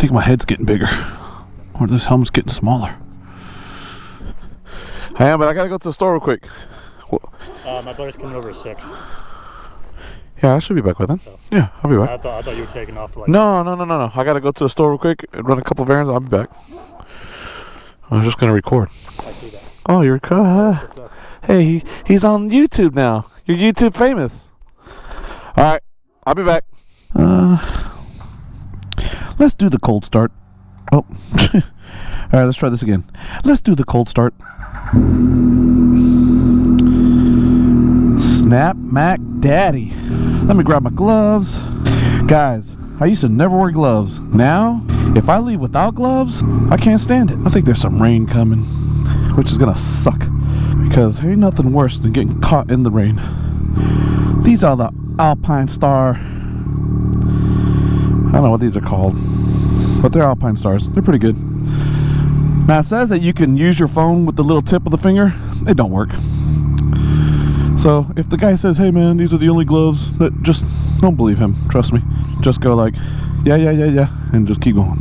think my head's getting bigger. Or this helmet's getting smaller. I am, but I gotta go to the store real quick. My brother's coming over at 6. Yeah, I should be back with him. So, yeah, I'll be back. I thought you were taking off for like... No. I gotta go to the store real quick and run a couple of errands. I'll be back. I was just gonna record. I see that. Oh, you're What's up? Hey, he's on YouTube now. You're YouTube famous. All right, I'll be back. Let's do the cold start. Oh, all right. Let's try this again. Let's do the cold start. Snap Mac Daddy. Let me grab my gloves. Guys, I used to never wear gloves. Now, if I leave without gloves, I can't stand it. I think there's some rain coming, which is gonna suck, because ain't nothing worse than getting caught in the rain. These are the Alpine Star. I don't know what these are called, but they're Alpine Stars. They're pretty good. Now it says that you can use your phone with the little tip of the finger. It don't work. So if the guy says, hey man, these are the only gloves, that just don't believe him. Trust me. Just go like, yeah, and just keep going.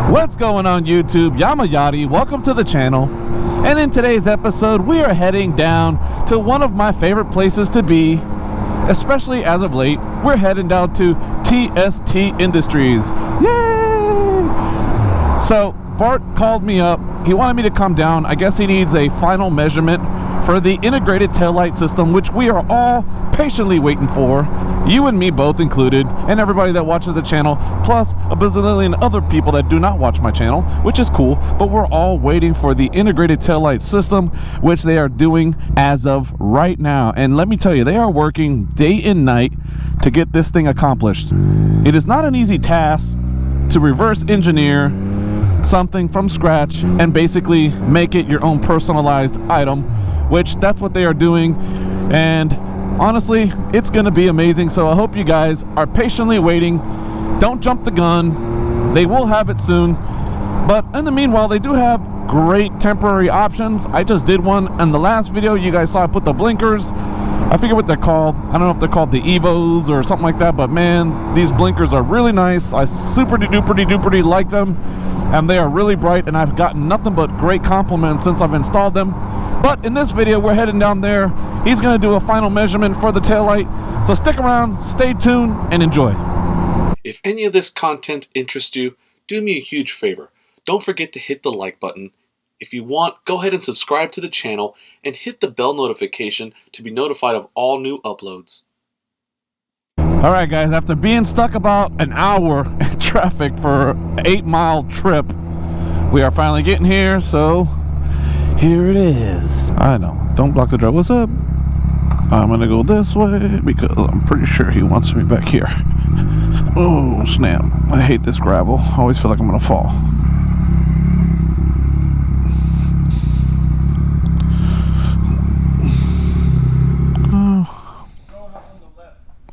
What's going on YouTube? Yamaha, welcome to the channel. And in today's episode, we are heading down to one of my favorite places to be, especially as of late. We're heading down to TST Industries. Yay! So Bart called me up. He wanted me to come down. I guess he needs a final measurement for the integrated taillight system, which we are all patiently waiting for. You and me both included, and everybody that watches the channel, plus a bazillion other people that do not watch my channel, which is cool, but we're all waiting for the integrated taillight system, which they are doing as of right now. And let me tell you, they are working day and night to get this thing accomplished. It is not an easy task to reverse engineer something from scratch and basically make it your own personalized item, which that's what they are doing. And honestly, it's gonna be amazing. So I hope you guys are patiently waiting. Don't jump the gun. They will have it soon, but in the meanwhile, they do have great temporary options. I just did one in the last video. You guys saw I put the blinkers. I forget what they're called. I don't know if they're called the Evos or something like that, but man, these blinkers are really nice. I super duper like them, and they are really bright, and I've gotten nothing but great compliments since I've installed them. But in this video, we're heading down there. He's gonna do a final measurement for the taillight. So stick around, stay tuned, and enjoy. If any of this content interests you, do me a huge favor. Don't forget to hit the like button. If you want, go ahead and subscribe to the channel and hit the bell notification to be notified of all new uploads. All right, guys, after being stuck about an hour in traffic for an 8-mile trip, we are finally getting here, so here it is. I know, don't block the drive. What's up? I'm gonna go this way because I'm pretty sure he wants me back here. Oh, snap. I hate this gravel. I always feel like I'm gonna fall.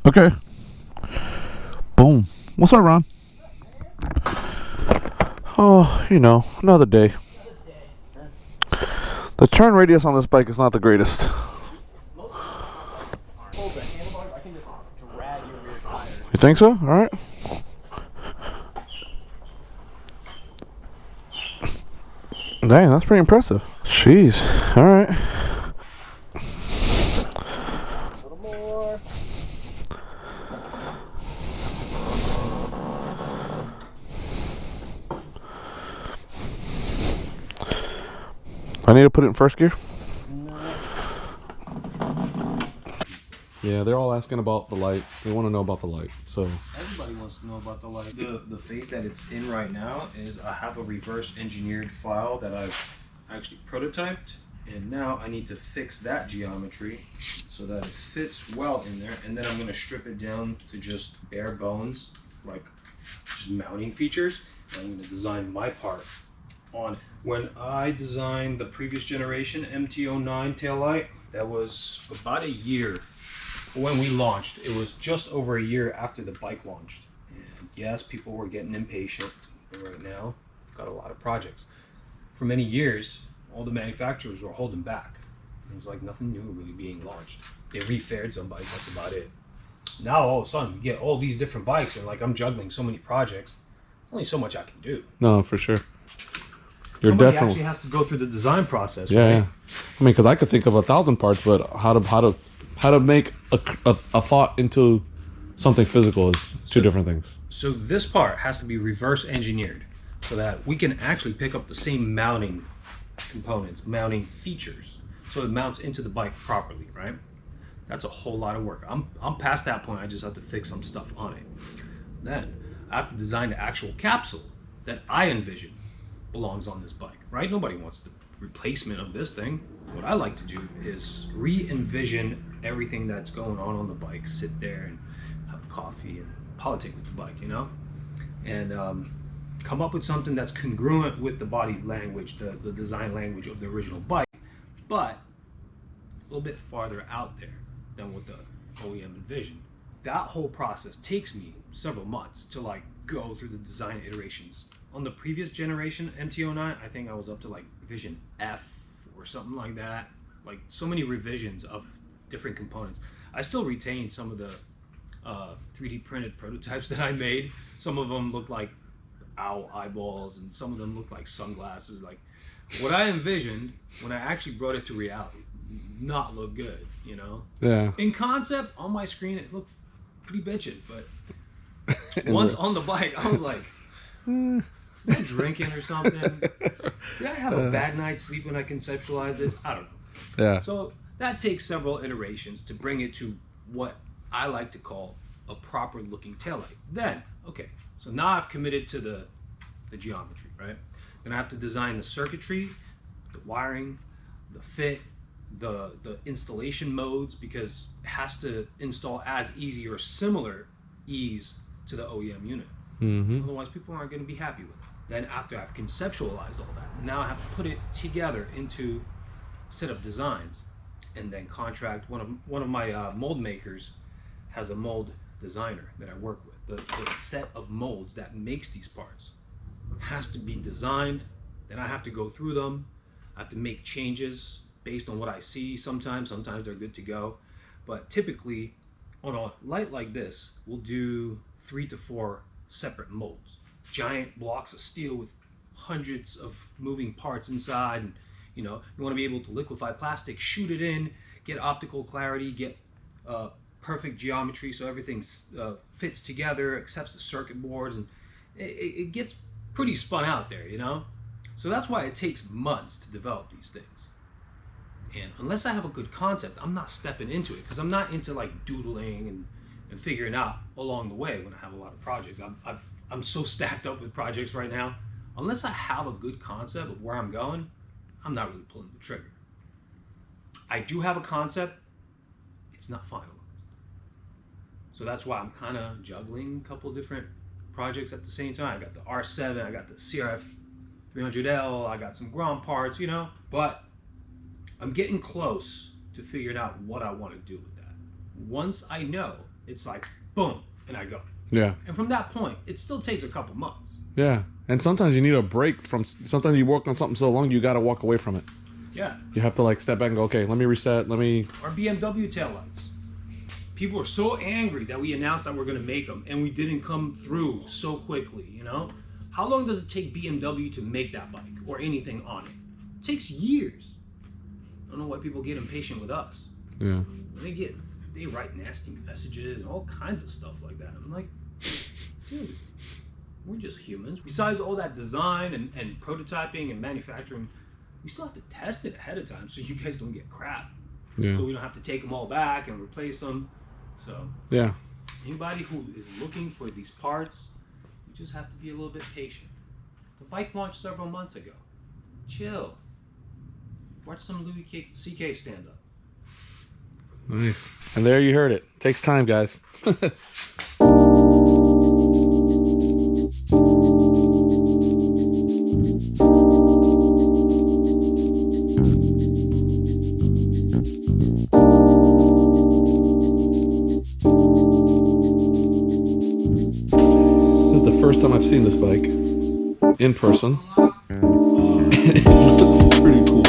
Okay. Boom. What's up, Ron? Oh, you know, another day. The turn radius on this bike is not the greatest. You think so? All right. Dang, that's pretty impressive. Jeez. All right. A little more. I need to put it in first gear? Yeah, they're all asking about the light. They want to know about the light. So everybody wants to know about the light. The phase that it's in right now is I have a reverse engineered file that I've actually prototyped, and now I need to fix that geometry so that it fits well in there, and then I'm going to strip it down to just bare bones, like just mounting features, and I'm going to design my part on it. When I designed the previous generation MT09 taillight, that was about a year when we launched. It was just over a year after the bike launched. And yes, people were getting impatient, but right now I've got a lot of projects. For many years, all the manufacturers were holding back. It was like nothing new really being launched. They refared some bikes, that's about it. Now all of a sudden you get all these different bikes, and like I'm juggling so many projects. Only so much I can do. No, for sure. You're Somebody definitely actually has to go through the design process. yeah, right? yeah. I mean, because I could think of 1,000 parts, but how to make a thought into something physical is two different things. So this part has to be reverse engineered so that we can actually pick up the same mounting components, mounting features, so it mounts into the bike properly, right? That's a whole lot of work. I'm past that point. I just have to fix some stuff on it. Then I have to design the actual capsule that I envision belongs on this bike, right? Nobody wants the replacement of this thing. What I like to do is re-envision everything that's going on the bike, sit there and have coffee and politic with the bike, you know? And come up with something that's congruent with the body language, the design language of the original bike, but a little bit farther out there than what the OEM envisioned. That whole process takes me several months to like go through the design iterations. On the previous generation MT09, I think I was up to like revision F or something like that. Like so many revisions of different components. I still retain some of the 3D printed prototypes that I made. Some of them look like owl eyeballs and some of them look like sunglasses. Like what I envisioned when I actually brought it to reality, not look good, you know? Yeah. In concept, on my screen, it looked pretty bitchin', but once on the bike, I was like, was I drinking or something? Did I have a bad night's sleep when I conceptualized this? I don't know. Yeah. So that takes several iterations to bring it to what I like to call a proper looking taillight. Then, okay, so now I've committed to the geometry, right? Then I have to design the circuitry, the wiring, the fit, the installation modes, because it has to install as easy or similar ease to the OEM unit. Mm-hmm. Otherwise, people aren't going to be happy with it. Then after I've conceptualized all that, now I have to put it together into a set of designs, and then contract one of my mold makers has a mold designer that I work with. The set of molds that makes these parts has to be designed. Then I have to go through them. I have to make changes based on what I see. Sometimes they're good to go, but typically on a light like this, we'll do 3 to 4 separate molds, giant blocks of steel with hundreds of moving parts inside. And you know, you want to be able to liquefy plastic, shoot it in, get optical clarity, get perfect geometry so everything fits together, accepts the circuit boards, and it gets pretty spun out there, you know? So that's why it takes months to develop these things. And unless I have a good concept, I'm not stepping into it, because I'm not into like doodling and figuring out along the way when I have a lot of projects. I'm so stacked up with projects right now. Unless I have a good concept of where I'm going, I'm not really pulling the trigger. I do have a concept, it's not finalized. So that's why I'm kind of juggling a couple different projects at the same time. I got the R7, I got the CRF 300L, I got some ground parts, you know, but I'm getting close to figuring out what I want to do with that. Once I know, it's like, boom, and I go. Yeah. And from that point, it still takes a couple months. Yeah. And sometimes you need a break from, sometimes you work on something so long, you got to walk away from it. Yeah. You have to like step back and go, okay, let me reset, Our BMW taillights. People are so angry that we announced that we're going to make them and we didn't come through so quickly, you know? How long does it take BMW to make that bike or anything on it? It takes years. I don't know why people get impatient with us. Yeah. They write nasty messages and all kinds of stuff like that. I'm like, dude, we're just humans. Besides all that design and prototyping and manufacturing, we still have to test it ahead of time so you guys don't get crap. Yeah. So we don't have to take them all back and replace them. So Yeah. anybody who is looking for these parts, you just have to be a little bit patient. The bike launched several months ago. Chill. Watch some Louis CK stand up. Nice. And there you heard it. Takes time, guys. This is the first time I've seen this bike in person. It looks pretty cool.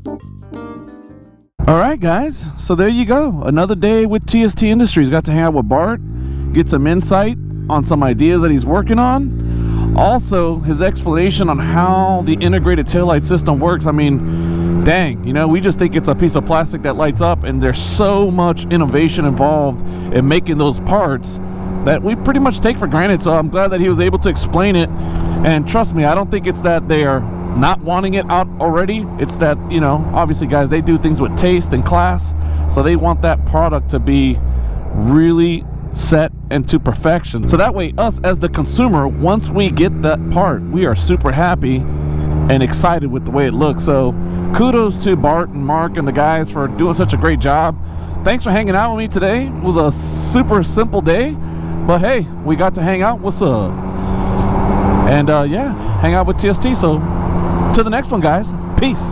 All right, guys. So there you go. Another day with TST Industries. Got to hang out with Bart, get some insight on some ideas that he's working on. Also, his explanation on how the integrated taillight system works. I mean, dang, you know, we just think it's a piece of plastic that lights up, and there's so much innovation involved in making those parts that we pretty much take for granted. So I'm glad that he was able to explain it. And trust me, I don't think it's that they are not wanting it out already. It's that, you know, obviously, guys, they do things with taste and class, so they want that product to be really set and to perfection, so that way us as the consumer, once we get that part, we are super happy and excited with the way it looks. So kudos to Bart and Mark and the guys for doing such a great job. Thanks for hanging out with me today. It was a super simple day, but hey, we got to hang out. What's up? And yeah, hang out with TST. So to the next one, guys. Peace.